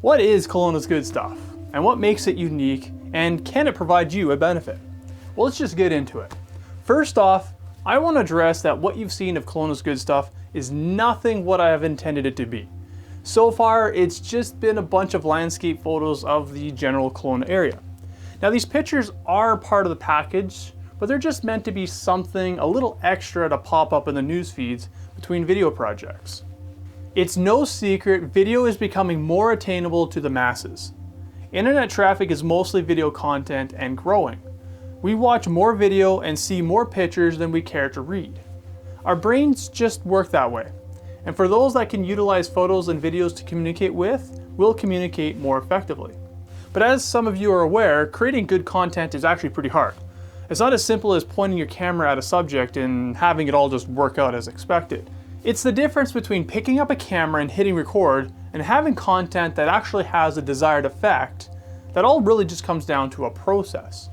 What is Kelowna's good stuff? And what makes it unique? And can it provide you a benefit? Well, let's just get into it. First off, I want to address that what you've seen of Kelowna's good stuff is nothing what I have intended it to be. So far, it's just been a bunch of landscape photos of the general Kelowna area. Now, these pictures are part of the package, but they're just meant to be something a little extra to pop up in the news feeds between video projects. It's no secret video is becoming more attainable to the masses. Internet traffic is mostly video content and growing. We watch more video and see more pictures than we care to read. Our brains just work that way. And for those that can utilize photos and videos to communicate with, will communicate more effectively. But as some of you are aware, creating good content is actually pretty hard. It's not as simple as pointing your camera at a subject and having it all just work out as expected. It's the difference between picking up a camera and hitting record and having content that actually has a desired effect that all really just comes down to a process.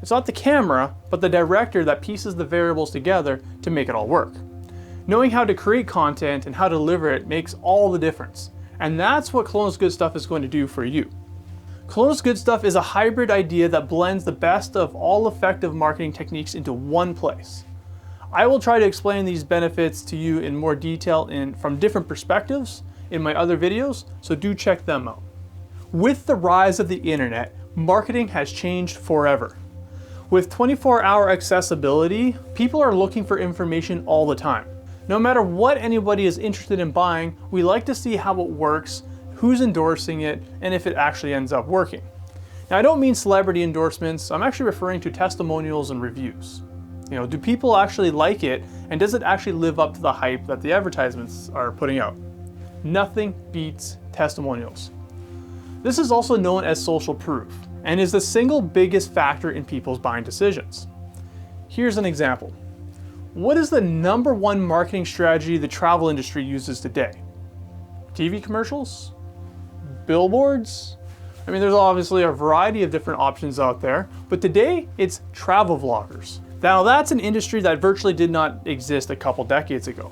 It's not the camera, but the director that pieces the variables together to make it all work. Knowing how to create content and how to deliver it makes all the difference. And that's what Kelowna's Good Stuff is going to do for you. Kelowna's Good Stuff is a hybrid idea that blends the best of all effective marketing techniques into one place. I will try to explain these benefits to you in more detail from different perspectives in my other videos, so do check them out. With the rise of the internet, marketing has changed forever. With 24-hour accessibility, people are looking for information all the time. No matter what anybody is interested in buying, we like to see how it works, who's endorsing it, and if it actually ends up working. Now, I don't mean celebrity endorsements, I'm actually referring to testimonials and reviews. Do people actually like it, and does it actually live up to the hype that the advertisements are putting out? Nothing beats testimonials. This is also known as social proof, and is the single biggest factor in people's buying decisions. Here's an example. What is the #1 marketing strategy the travel industry uses today? TV commercials? Billboards? There's obviously a variety of different options out there, but today it's travel vloggers. Now, that's an industry that virtually did not exist a couple decades ago.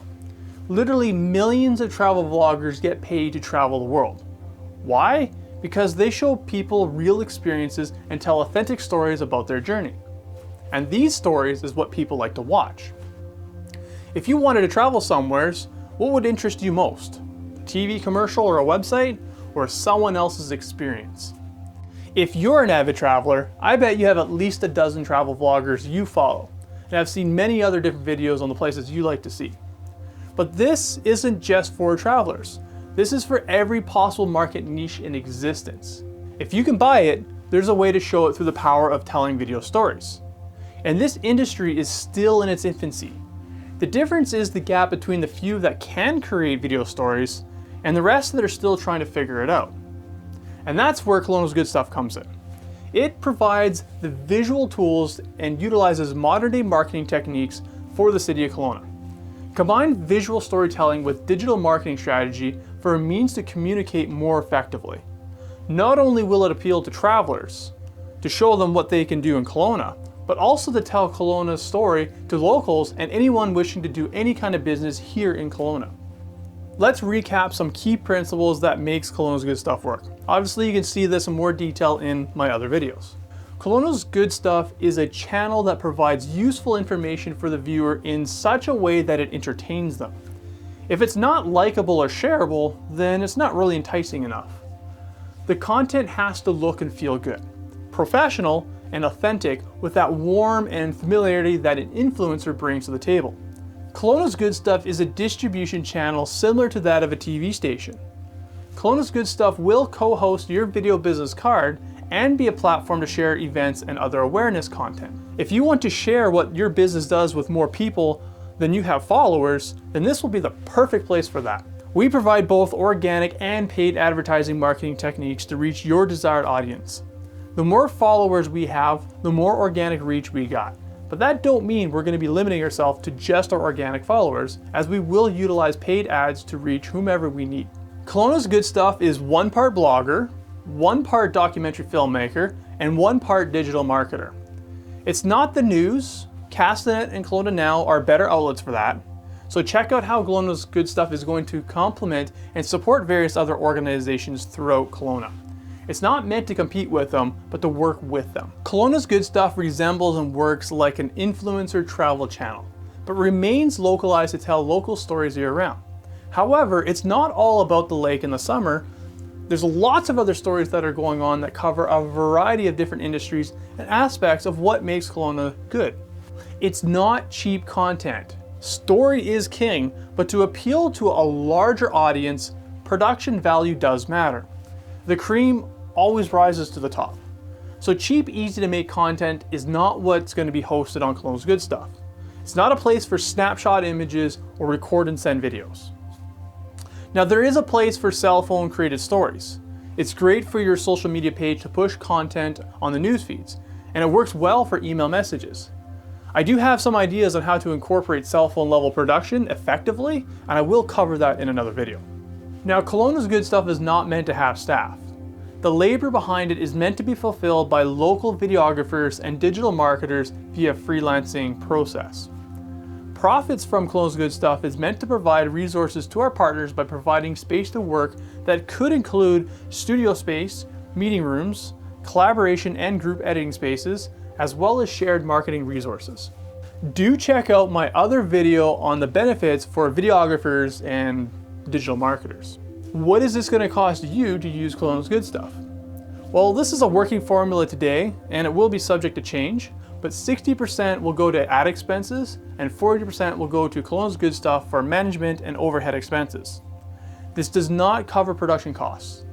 Literally millions of travel vloggers get paid to travel the world. Why? Because they show people real experiences and tell authentic stories about their journey. And these stories is what people like to watch. If you wanted to travel somewheres, what would interest you most? A TV commercial or a website, or someone else's experience? If you're an avid traveler, I bet you have at least a dozen travel vloggers you follow, and have seen many other different videos on the places you like to see. But this isn't just for travelers. This is for every possible market niche in existence. If you can buy it, there's a way to show it through the power of telling video stories. And this industry is still in its infancy. The difference is the gap between the few that can create video stories and the rest that are still trying to figure it out. And that's where Kelowna's Good Stuff comes in. It provides the visual tools and utilizes modern day marketing techniques for the city of Kelowna. Combine visual storytelling with digital marketing strategy for a means to communicate more effectively. Not only will it appeal to travelers, to show them what they can do in Kelowna, but also to tell Kelowna's story to locals and anyone wishing to do any kind of business here in Kelowna. Let's recap some key principles that makes Kelowna's Good Stuff work. Obviously, you can see this in more detail in my other videos. Kelowna's Good Stuff is a channel that provides useful information for the viewer in such a way that it entertains them. If it's not likable or shareable, then it's not really enticing enough. The content has to look and feel good, professional and authentic, with that warmth and familiarity that an influencer brings to the table. Kelowna's Good Stuff is a distribution channel similar to that of a TV station. Kelowna's Good Stuff will co-host your video business card and be a platform to share events and other awareness content. If you want to share what your business does with more people than you have followers, then this will be the perfect place for that. We provide both organic and paid advertising marketing techniques to reach your desired audience. The more followers we have, the more organic reach we got. But that don't mean we're going to be limiting ourselves to just our organic followers, as we will utilize paid ads to reach whomever we need. Kelowna's Good Stuff is 1 part blogger, 1 part documentary filmmaker, and 1 part digital marketer. It's not the news. Castanet and Kelowna Now are better outlets for that. So check out how Kelowna's Good Stuff is going to complement and support various other organizations throughout Kelowna. It's not meant to compete with them, but to work with them. Kelowna's Good Stuff resembles and works like an influencer travel channel, but remains localized to tell local stories year-round. However, it's not all about the lake in the summer. There's lots of other stories that are going on that cover a variety of different industries and aspects of what makes Kelowna good. It's not cheap content. Story is king, but to appeal to a larger audience, production value does matter. The cream always rises to the top. So cheap, easy to make content is not what's going to be hosted on Kelowna's Good Stuff. It's not a place for snapshot images or record and send videos. Now there is a place for cell phone created stories. It's great for your social media page to push content on the news feeds, and it works well for email messages. I do have some ideas on how to incorporate cell phone level production effectively, and I will cover that in another video. Now Kelowna's Good Stuff is not meant to have staff. The labor behind it is meant to be fulfilled by local videographers and digital marketers via freelancing process. Profits from Kelowna's Good Stuff is meant to provide resources to our partners by providing space to work that could include studio space, meeting rooms, collaboration and group editing spaces, as well as shared marketing resources. Do check out my other video on the benefits for videographers and digital marketers. What is this going to cost you to use Kelowna's Good Stuff? Well, this is a working formula today, and it will be subject to change, but 60% will go to ad expenses and 40% will go to Kelowna's Good Stuff for management and overhead expenses. This does not cover production costs.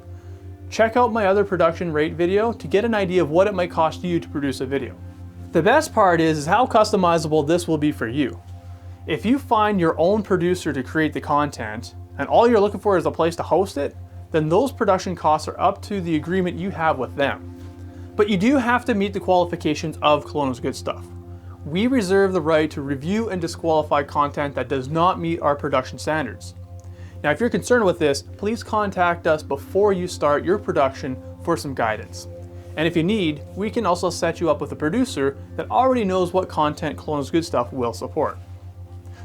Check out my other production rate video to get an idea of what it might cost you to produce a video. The best part is how customizable this will be for you. If you find your own producer to create the content and all you're looking for is a place to host it, then those production costs are up to the agreement you have with them. But you do have to meet the qualifications of Kelowna's Good Stuff. We reserve the right to review and disqualify content that does not meet our production standards. Now, if you're concerned with this, please contact us before you start your production for some guidance. And if you need, we can also set you up with a producer that already knows what content Kelowna's Good Stuff will support.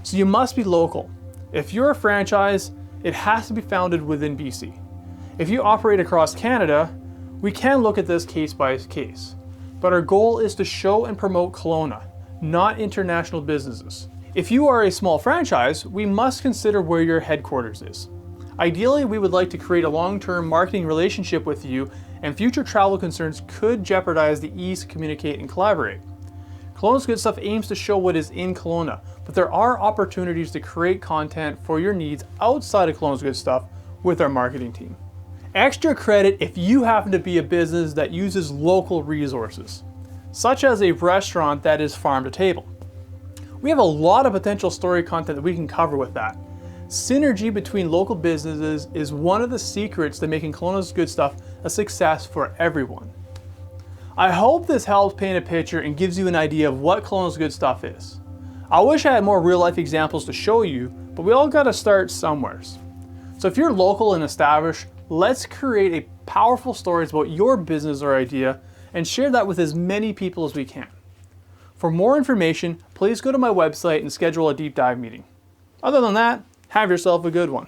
So you must be local. If you're a franchise, it has to be founded within BC. If you operate across Canada, we can look at this case by case. But our goal is to show and promote Kelowna, not international businesses. If you are a small franchise, we must consider where your headquarters is. Ideally, we would like to create a long-term marketing relationship with you, and future travel concerns could jeopardize the ease to communicate and collaborate. Kelowna's Good Stuff aims to show what is in Kelowna, but there are opportunities to create content for your needs outside of Kelowna's Good Stuff with our marketing team. Extra credit if you happen to be a business that uses local resources, such as a restaurant that is farm to table. We have a lot of potential story content that we can cover with that. Synergy between local businesses is one of the secrets to making Kelowna's Good Stuff a success for everyone. I hope this helps paint a picture and gives you an idea of what Kelowna's Good Stuff is. I wish I had more real life examples to show you, but we all gotta start somewheres. So if you're local and established, let's create a powerful stories about your business or idea and share that with as many people as we can. For more information, please go to my website and schedule a deep dive meeting. Other than that, have yourself a good one.